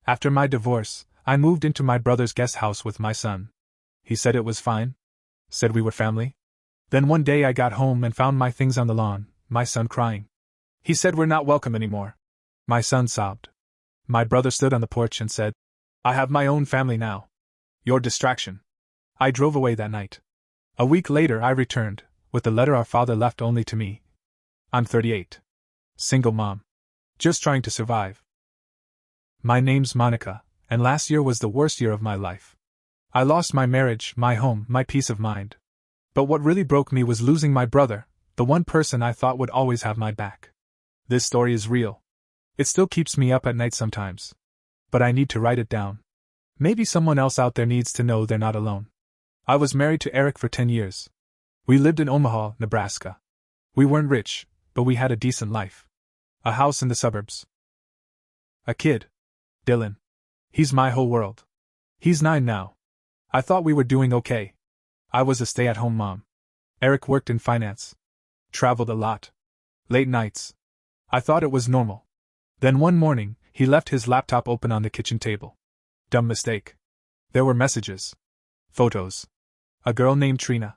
After my divorce, I moved into my brother's guest house with my son. He said it was fine. Said we were family. Then one day I got home and found my things on the lawn, my son crying. He said we're not welcome anymore. My son sobbed. My brother stood on the porch and said, I have my own family now. Your distraction. I drove away that night. A week later I returned, with the letter our father left only to me. I'm 38. Single mom. Just trying to survive. My name's Monica, and last year was the worst year of my life. I lost my marriage, my home, my peace of mind. But what really broke me was losing my brother, the one person I thought would always have my back. This story is real. It still keeps me up at night sometimes. But I need to write it down. Maybe someone else out there needs to know they're not alone. I was married to Eric for 10 years. We lived in Omaha, Nebraska. We weren't rich, but we had a decent life. A house in the suburbs. A kid. Dylan. He's my whole world. He's 9 now. I thought we were doing okay. I was a stay-at-home mom. Eric worked in finance. Traveled a lot. Late nights. I thought it was normal. Then one morning, he left his laptop open on the kitchen table. Dumb mistake. There were messages. Photos. A girl named Trina.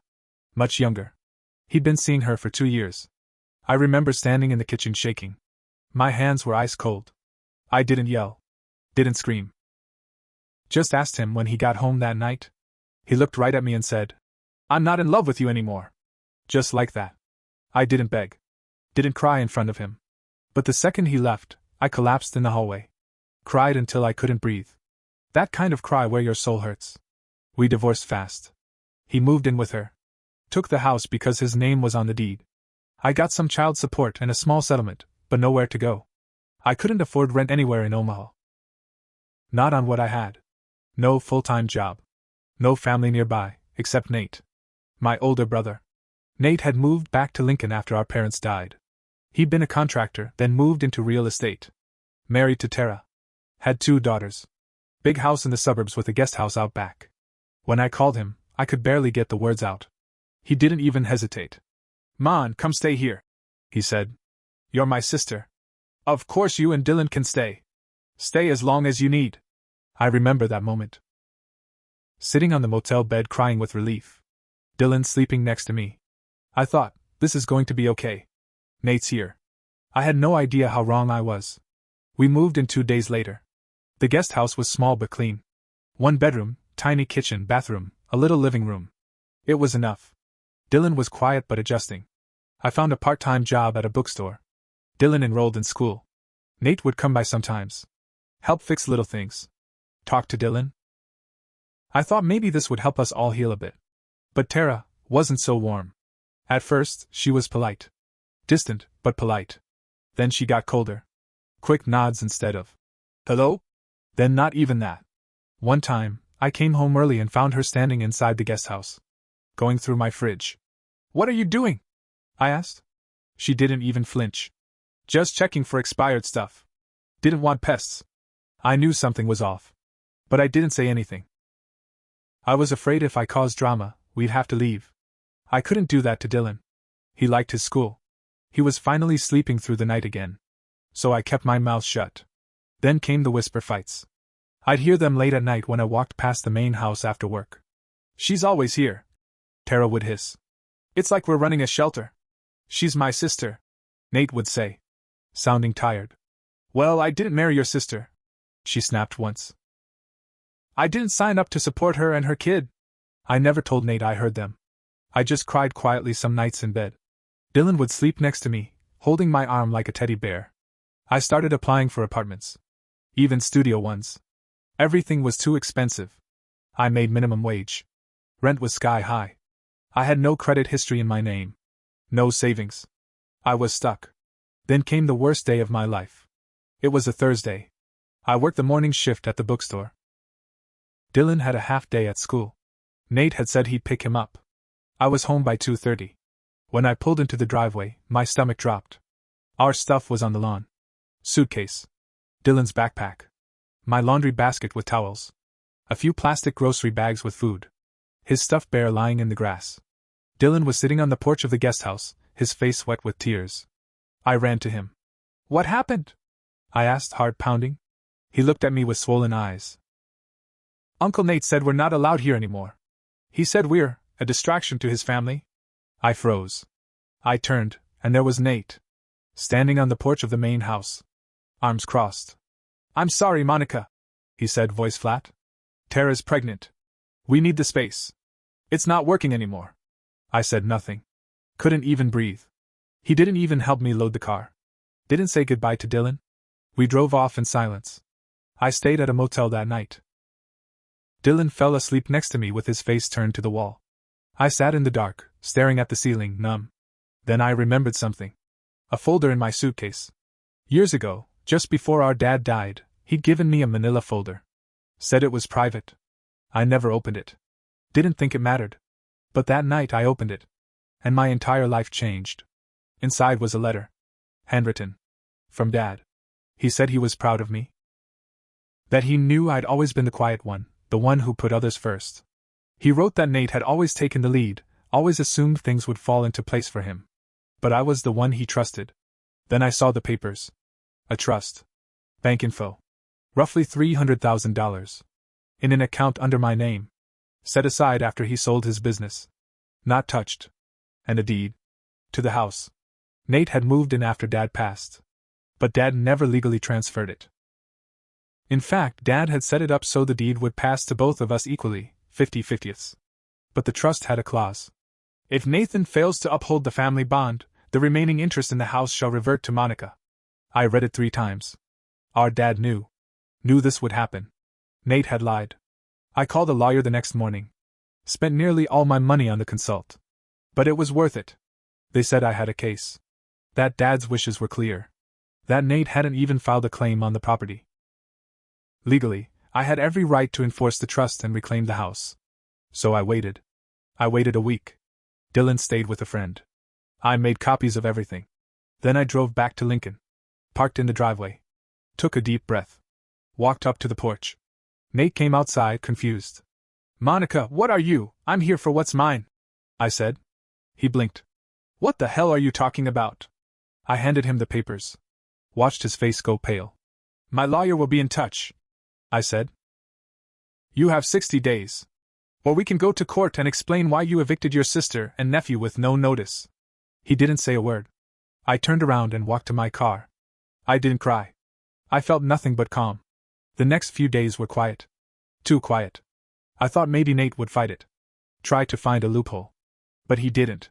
Much younger. He'd been seeing her for 2 years. I remember standing in the kitchen shaking. My hands were ice cold. I didn't yell. Didn't scream. Just asked him when he got home that night. He looked right at me and said, I'm not in love with you anymore. Just like that. I didn't beg. Didn't cry in front of him. But the second he left, I collapsed in the hallway. Cried until I couldn't breathe. That kind of cry where your soul hurts. We divorced fast. He moved in with her. Took the house because his name was on the deed. I got some child support and a small settlement, but nowhere to go. I couldn't afford rent anywhere in Omaha. Not on what I had. No full-time job. No family nearby, except Nate. My older brother. Nate had moved back to Lincoln after our parents died. He'd been a contractor, then moved into real estate. Married to Tara. Had 2 daughters. Big house in the suburbs with a guest house out back. When I called him, I could barely get the words out. He didn't even hesitate. Mon, come stay here, he said. You're my sister. Of course you and Dylan can stay. Stay as long as you need. I remember that moment. Sitting on the motel bed crying with relief. Dylan sleeping next to me. I thought, this is going to be okay. Nate's here. I had no idea how wrong I was. We moved in 2 days later. The guest house was small but clean. 1 bedroom, tiny kitchen, bathroom, a little living room. It was enough. Dylan was quiet but adjusting. I found a part-time job at a bookstore. Dylan enrolled in school. Nate would come by sometimes. Help fix little things. Talk to Dylan. I thought maybe this would help us all heal a bit. But Tara wasn't so warm. At first, she was polite. Distant, but polite. Then she got colder. Quick nods instead of hello? Then not even that. One time, I came home early and found her standing inside the guest house. Going through my fridge. What are you doing? I asked. She didn't even flinch. Just checking for expired stuff. Didn't want pests. I knew something was off. But I didn't say anything. I was afraid if I caused drama, we'd have to leave. I couldn't do that to Dylan. He liked his school. He was finally sleeping through the night again. So I kept my mouth shut. Then came the whisper fights. I'd hear them late at night when I walked past the main house after work. She's always here, Tara would hiss. It's like we're running a shelter. She's my sister, Nate would say, sounding tired. Well, I didn't marry your sister, she snapped once. I didn't sign up to support her and her kid. I never told Nate I heard them. I just cried quietly some nights in bed. Dylan would sleep next to me, holding my arm like a teddy bear. I started applying for apartments. Even studio ones. Everything was too expensive. I made minimum wage. Rent was sky high. I had no credit history in my name. No savings. I was stuck. Then came the worst day of my life. It was a Thursday. I worked the morning shift at the bookstore. Dylan had a half day at school. Nate had said he'd pick him up. I was home by 2:30. When I pulled into the driveway, my stomach dropped. Our stuff was on the lawn. Suitcase. Dylan's backpack. My laundry basket with towels. A few plastic grocery bags with food. His stuffed bear lying in the grass. Dylan was sitting on the porch of the guest house, his face wet with tears. I ran to him. What happened? I asked, heart pounding. He looked at me with swollen eyes. Uncle Nate said we're not allowed here anymore. He said we're a distraction to his family. I froze. I turned, and there was Nate, standing on the porch of the main house, arms crossed. I'm sorry, Monica, he said, voice flat. Tara's pregnant. We need the space. It's not working anymore. I said nothing. Couldn't even breathe. He didn't even help me load the car. Didn't say goodbye to Dylan. We drove off in silence. I stayed at a motel that night. Dylan fell asleep next to me with his face turned to the wall. I sat in the dark, staring at the ceiling, numb. Then I remembered something. A folder in my suitcase. Years ago, just before our dad died, he'd given me a manila folder. Said it was private. I never opened it. Didn't think it mattered. But that night I opened it. And my entire life changed. Inside was a letter. Handwritten. From Dad. He said he was proud of me. That he knew I'd always been the quiet one, the one who put others first. He wrote that Nate had always taken the lead, always assumed things would fall into place for him. But I was the one he trusted. Then I saw the papers. A trust. Bank info. Roughly $300,000. In an account under my name. Set aside after he sold his business. Not touched. And a deed. To the house. Nate had moved in after Dad passed. But Dad never legally transferred it. In fact, Dad had set it up so the deed would pass to both of us equally, 50-50ths. But the trust had a clause. If Nathan fails to uphold the family bond, the remaining interest in the house shall revert to Monica. I read it 3 times. Our dad knew this would happen. Nate had lied. I called a lawyer the next morning. Spent nearly all my money on the consult. But it was worth it. They said I had a case. That Dad's wishes were clear. That Nate hadn't even filed a claim on the property. Legally, I had every right to enforce the trust and reclaim the house. So I waited. I waited a week. Dylan stayed with a friend. I made copies of everything. Then I drove back to Lincoln. Parked in the driveway. Took a deep breath. Walked up to the porch. Nate came outside, confused. Monica, what are you? I'm here for what's mine, I said. He blinked. What the hell are you talking about? I handed him the papers. Watched his face go pale. My lawyer will be in touch, I said. You have 60 days. Or we can go to court and explain why you evicted your sister and nephew with no notice. He didn't say a word. I turned around and walked to my car. I didn't cry. I felt nothing but calm. The next few days were quiet. Too quiet. I thought maybe Nate would fight it. Try to find a loophole. But he didn't.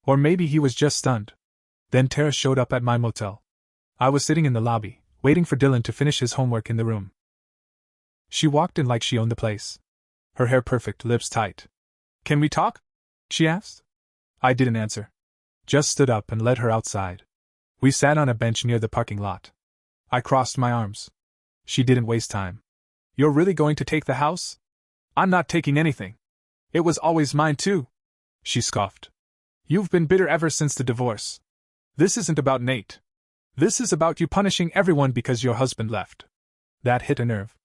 Or maybe he was just stunned. Then Tara showed up at my motel. I was sitting in the lobby, waiting for Dylan to finish his homework in the room. She walked in like she owned the place. Her hair perfect, lips tight. Can we talk? She asked. I didn't answer. Just stood up and led her outside. We sat on a bench near the parking lot. I crossed my arms. She didn't waste time. You're really going to take the house? I'm not taking anything. It was always mine too. She scoffed. You've been bitter ever since the divorce. This isn't about Nate. This is about you punishing everyone because your husband left. That hit a nerve.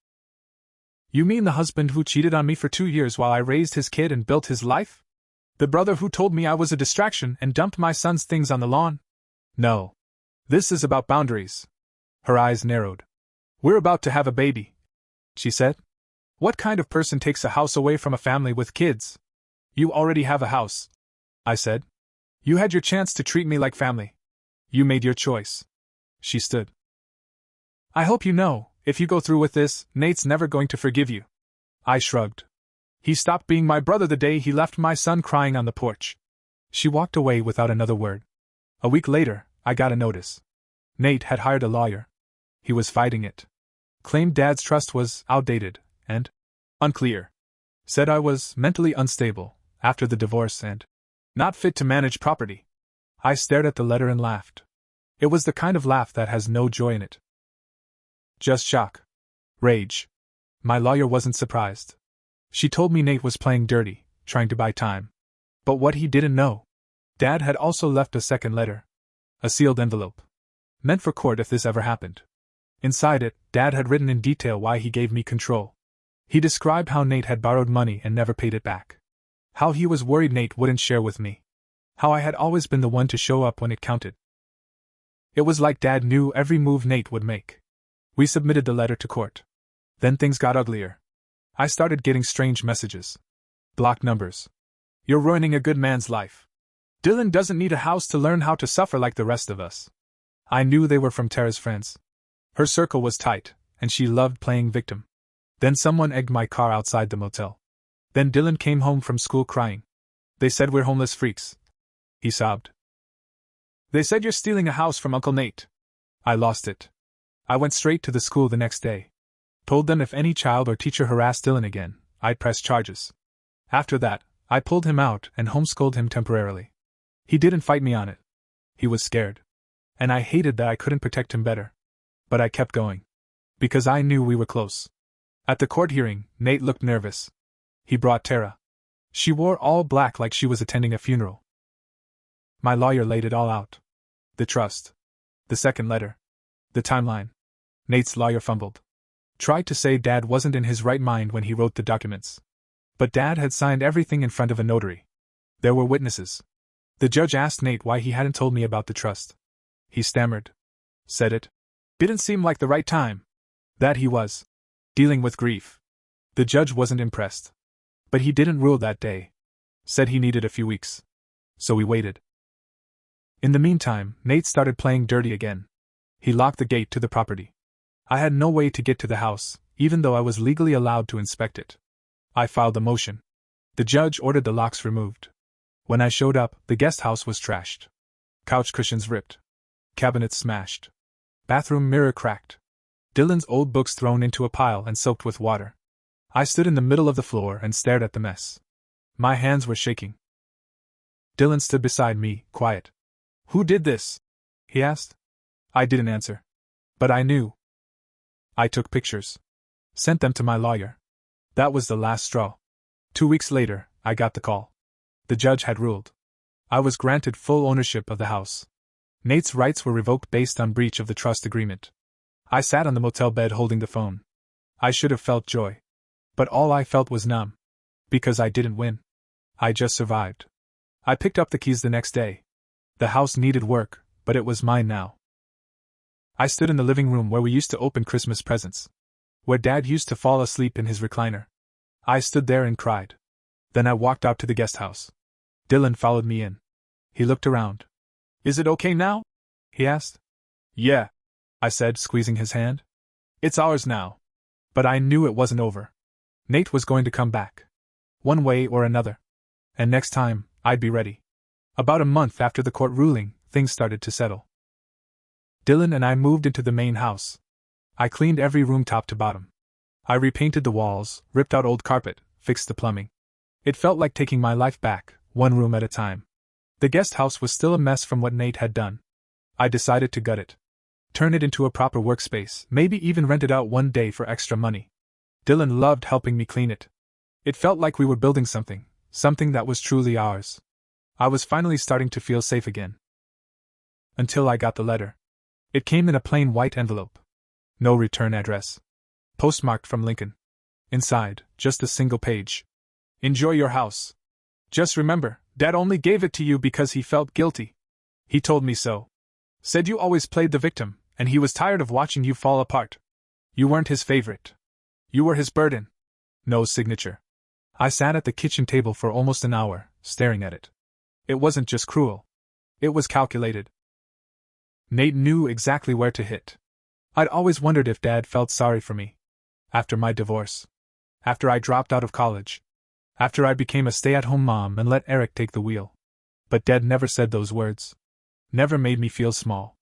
You mean the husband who cheated on me for 2 years while I raised his kid and built his life? The brother who told me I was a distraction and dumped my son's things on the lawn? No. This is about boundaries. Her eyes narrowed. We're about to have a baby, she said. What kind of person takes a house away from a family with kids? You already have a house, I said. You had your chance to treat me like family. You made your choice. She stood. I hope you know, if you go through with this, Nate's never going to forgive you. I shrugged. He stopped being my brother the day he left my son crying on the porch. She walked away without another word. A week later, I got a notice. Nate had hired a lawyer. He was fighting it. Claimed Dad's trust was outdated and unclear. Said I was mentally unstable after the divorce and not fit to manage property. I stared at the letter and laughed. It was the kind of laugh that has no joy in it. Just shock. Rage. My lawyer wasn't surprised. She told me Nate was playing dirty, trying to buy time. But what he didn't know. Dad had also left a second letter. A sealed envelope. Meant for court if this ever happened. Inside it, Dad had written in detail why he gave me control. He described how Nate had borrowed money and never paid it back. How he was worried Nate wouldn't share with me. How I had always been the one to show up when it counted. It was like Dad knew every move Nate would make. We submitted the letter to court. Then things got uglier. I started getting strange messages. Blocked numbers. You're ruining a good man's life. Dylan doesn't need a house to learn how to suffer like the rest of us. I knew they were from Tara's friends. Her circle was tight, and she loved playing victim. Then someone egged my car outside the motel. Then Dylan came home from school crying. They said we're homeless freaks. He sobbed. They said you're stealing a house from Uncle Nate. I lost it. I went straight to the school the next day. Told them if any child or teacher harassed Dylan again, I'd press charges. After that, I pulled him out and homeschooled him temporarily. He didn't fight me on it. He was scared. And I hated that I couldn't protect him better. But I kept going. Because I knew we were close. At the court hearing, Nate looked nervous. He brought Tara. She wore all black like she was attending a funeral. My lawyer laid it all out. The trust. The second letter. The timeline. Nate's lawyer fumbled. Tried to say Dad wasn't in his right mind when he wrote the documents. But Dad had signed everything in front of a notary. There were witnesses. The judge asked Nate why he hadn't told me about the trust. He stammered. Said it didn't seem like the right time. That he was dealing with grief. The judge wasn't impressed. But he didn't rule that day. Said he needed a few weeks. So we waited. In the meantime, Nate started playing dirty again. He locked the gate to the property. I had no way to get to the house, even though I was legally allowed to inspect it. I filed a motion. The judge ordered the locks removed. When I showed up, the guest house was trashed. Couch cushions ripped. Cabinets smashed. Bathroom mirror cracked. Dylan's old books thrown into a pile and soaked with water. I stood in the middle of the floor and stared at the mess. My hands were shaking. Dylan stood beside me, quiet. Who did this? He asked. I didn't answer. But I knew. I took pictures. Sent them to my lawyer. That was the last straw. 2 weeks later, I got the call. The judge had ruled. I was granted full ownership of the house. Nate's rights were revoked based on breach of the trust agreement. I sat on the motel bed holding the phone. I should have felt joy. But all I felt was numb. Because I didn't win. I just survived. I picked up the keys the next day. The house needed work, but it was mine now. I stood in the living room where we used to open Christmas presents. Where Dad used to fall asleep in his recliner. I stood there and cried. Then I walked out to the guest house. Dylan followed me in. He looked around. Is it okay now? He asked. Yeah, I said, squeezing his hand. It's ours now. But I knew it wasn't over. Nate was going to come back. One way or another. And next time, I'd be ready. About a month after the court ruling, things started to settle. Dylan and I moved into the main house. I cleaned every room top to bottom. I repainted the walls, ripped out old carpet, fixed the plumbing. It felt like taking my life back, one room at a time. The guest house was still a mess from what Nate had done. I decided to gut it. Turn it into a proper workspace, maybe even rent it out one day for extra money. Dylan loved helping me clean it. It felt like we were building something that was truly ours. I was finally starting to feel safe again. Until I got the letter. It came in a plain white envelope. No return address. Postmarked from Lincoln. Inside, just a single page. Enjoy your house. Just remember, Dad only gave it to you because he felt guilty. He told me so. Said you always played the victim, and he was tired of watching you fall apart. You weren't his favorite. You were his burden. No signature. I sat at the kitchen table for almost an hour, staring at it. It wasn't just cruel. It was calculated. Nate knew exactly where to hit. I'd always wondered if Dad felt sorry for me. After my divorce. After I dropped out of college. After I became a stay-at-home mom and let Eric take the wheel. But Dad never said those words. Never made me feel small.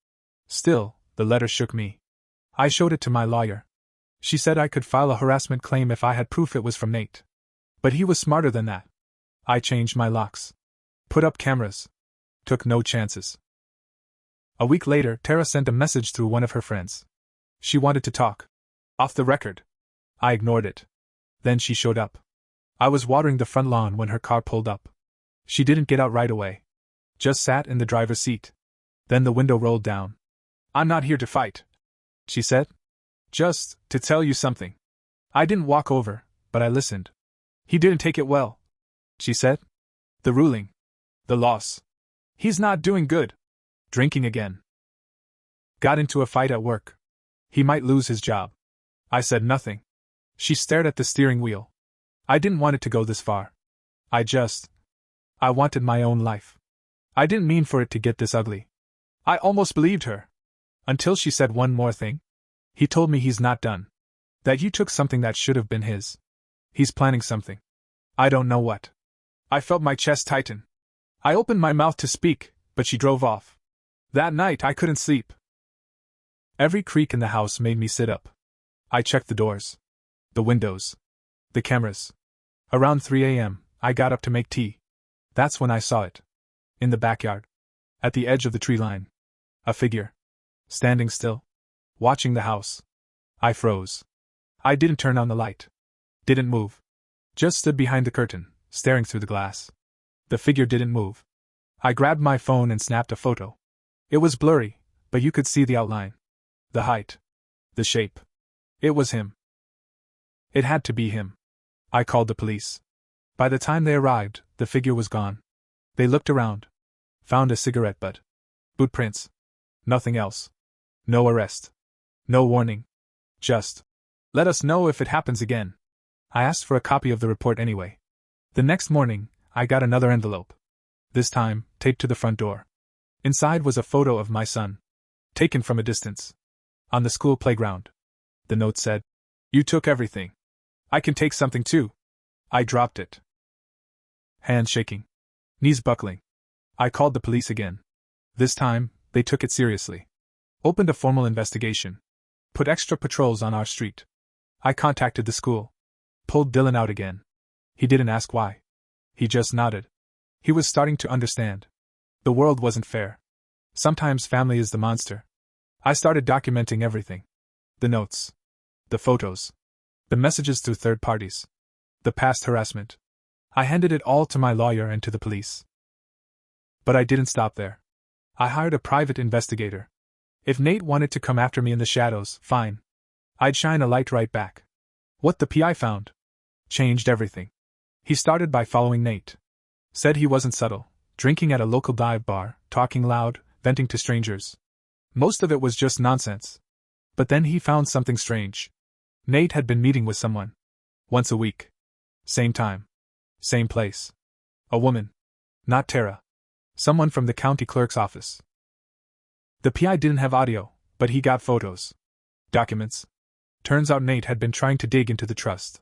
Still, the letter shook me. I showed it to my lawyer. She said I could file a harassment claim if I had proof it was from Nate. But he was smarter than that. I changed my locks. Put up cameras. Took no chances. A week later, Tara sent a message through one of her friends. She wanted to talk. Off the record. I ignored it. Then she showed up. I was watering the front lawn when her car pulled up. She didn't get out right away. Just sat in the driver's seat. Then the window rolled down. I'm not here to fight, she said. Just to tell you something. I didn't walk over, but I listened. He didn't take it well, she said. The ruling. The loss. He's not doing good. Drinking again. Got into a fight at work. He might lose his job. I said nothing. She stared at the steering wheel. I didn't want it to go this far. I wanted my own life. I didn't mean for it to get this ugly. I almost believed her. Until she said one more thing. He told me he's not done. That you took something that should have been his. He's planning something. I don't know what. I felt my chest tighten. I opened my mouth to speak, but she drove off. That night I couldn't sleep. Every creak in the house made me sit up. I checked the doors, the windows, the cameras. Around 3 a.m., I got up to make tea. That's when I saw it. In the backyard. At the edge of the tree line. A figure. Standing still. Watching the house. I froze. I didn't turn on the light. Didn't move. Just stood behind the curtain, staring through the glass. The figure didn't move. I grabbed my phone and snapped a photo. It was blurry, but you could see the outline. The height. The shape. It was him. It had to be him. I called the police. By the time they arrived, the figure was gone. They looked around. Found a cigarette butt. Boot prints. Nothing else. No arrest. No warning. Just, let us know if it happens again. I asked for a copy of the report anyway. The next morning, I got another envelope. This time, taped to the front door. Inside was a photo of my son. Taken from a distance. On the school playground. The note said, "You took everything. I can take something too." I dropped it. Hands shaking. Knees buckling. I called the police again. This time, they took it seriously. Opened a formal investigation. Put extra patrols on our street. I contacted the school. Pulled Dylan out again. He didn't ask why. He just nodded. He was starting to understand. The world wasn't fair. Sometimes family is the monster. I started documenting everything. The notes. The photos. The messages through third parties. The past harassment. I handed it all to my lawyer and to the police. But I didn't stop there. I hired a private investigator. If Nate wanted to come after me in the shadows, fine. I'd shine a light right back. What the PI found changed everything. He started by following Nate. Said he wasn't subtle, drinking at a local dive bar, talking loud, venting to strangers. Most of it was just nonsense. But then he found something strange. Nate had been meeting with someone. Once a week. Same time. Same place. A woman. Not Tara. Someone from the county clerk's office. The PI didn't have audio, but he got photos. Documents. Turns out Nate had been trying to dig into the trust.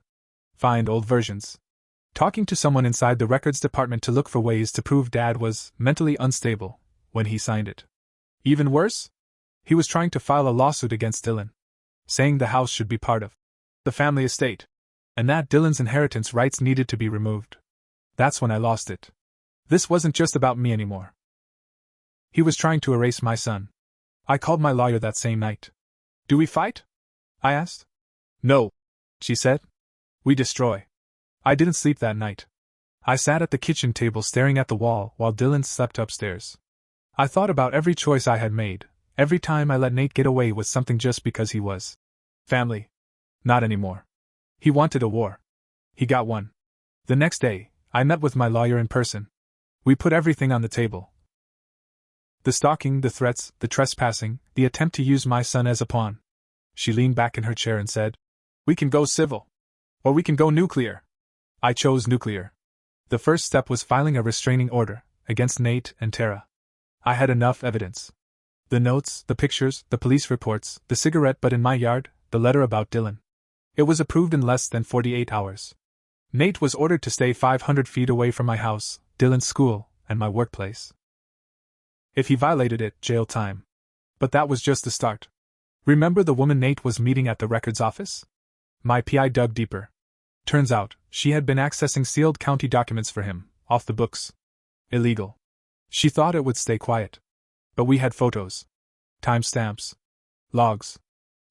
Find old versions. Talking to someone inside the records department to look for ways to prove Dad was mentally unstable when he signed it. Even worse? He was trying to file a lawsuit against Dylan. Saying the house should be part of the family estate. And that Dylan's inheritance rights needed to be removed. That's when I lost it. This wasn't just about me anymore. He was trying to erase my son. I called my lawyer that same night. "Do we fight?" I asked. "No," she said. "We destroy." I didn't sleep that night. I sat at the kitchen table staring at the wall while Dylan slept upstairs. I thought about every choice I had made, every time I let Nate get away with something just because he was family. Not anymore. He wanted a war. He got one. The next day, I met with my lawyer in person. We put everything on the table. The stalking, the threats, the trespassing, the attempt to use my son as a pawn. She leaned back in her chair and said, "We can go civil. Or we can go nuclear." I chose nuclear. The first step was filing a restraining order against Nate and Tara. I had enough evidence. The notes, the pictures, the police reports, the cigarette butt in my yard, the letter about Dylan. It was approved in less than 48 hours. Nate was ordered to stay 500 feet away from my house, Dylan's school, and my workplace. If he violated it, jail time. But that was just the start. Remember the woman Nate was meeting at the records office? My PI dug deeper. Turns out, she had been accessing sealed county documents for him, off the books. Illegal. She thought it would stay quiet. But we had photos. Timestamps. Logs.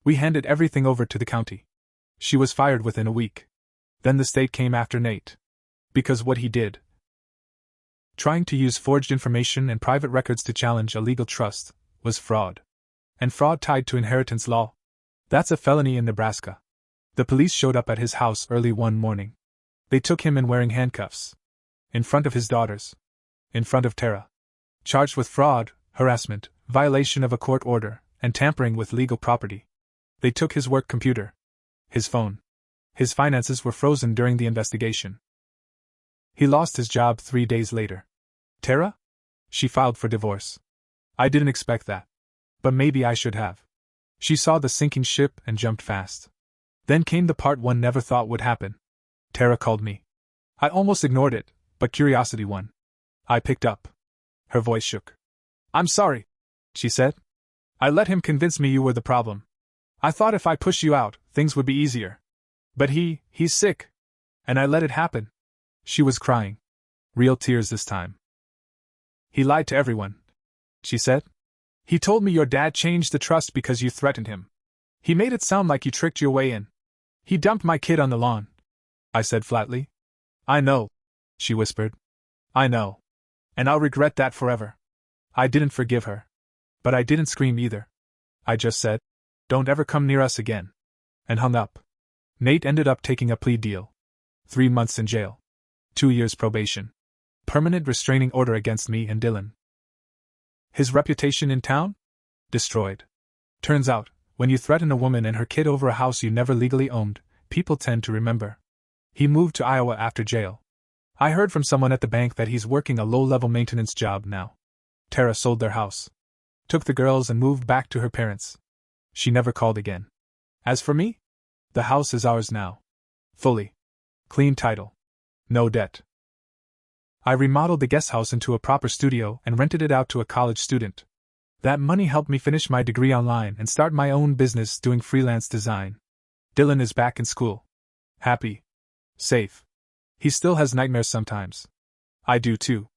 We handed everything over to the county. She was fired within a week. Then the state came after Nate. Because what he did, trying to use forged information and private records to challenge a legal trust, was fraud. And fraud tied to inheritance law. That's a felony in Nebraska. The police showed up at his house early one morning. They took him in wearing handcuffs. In front of his daughters. In front of Tara. Charged with fraud, harassment, violation of a court order, and tampering with legal property. They took his work computer, his phone. His finances were frozen during the investigation. He lost his job 3 days later. Tara? She filed for divorce. I didn't expect that. But maybe I should have. She saw the sinking ship and jumped fast. Then came the part one never thought would happen. Tara called me. I almost ignored it, but curiosity won. I picked up. Her voice shook. I'm sorry, she said. I let him convince me you were the problem. I thought if I pushed you out, things would be easier. But he's sick. And I let it happen. She was crying. Real tears this time. He lied to everyone, she said. He told me your dad changed the trust because you threatened him. He made it sound like you tricked your way in. He dumped my kid on the lawn, I said flatly. I know, she whispered. I know. And I'll regret that forever. I didn't forgive her. But I didn't scream either. I just said, don't ever come near us again. And hung up. Nate ended up taking a plea deal. 3 months in jail. 2 years probation. Permanent restraining order against me and Dylan. His reputation in town? Destroyed. Turns out, when you threaten a woman and her kid over a house you never legally owned, people tend to remember. He moved to Iowa after jail. I heard from someone at the bank that he's working a low-level maintenance job now. Tara sold their house. Took the girls and moved back to her parents. She never called again. As for me? The house is ours now. Fully. Clean title. No debt. I remodeled the guest house into a proper studio and rented it out to a college student. That money helped me finish my degree online and start my own business doing freelance design. Dylan is back in school. Happy. Safe. He still has nightmares sometimes. I do too.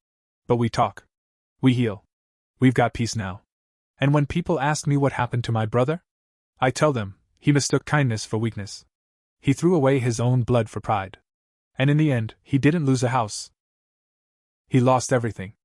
But we talk. We heal. We've got peace now. And when people ask me what happened to my brother, I tell them, he mistook kindness for weakness. He threw away his own blood for pride. And in the end, he didn't lose a house. He lost everything.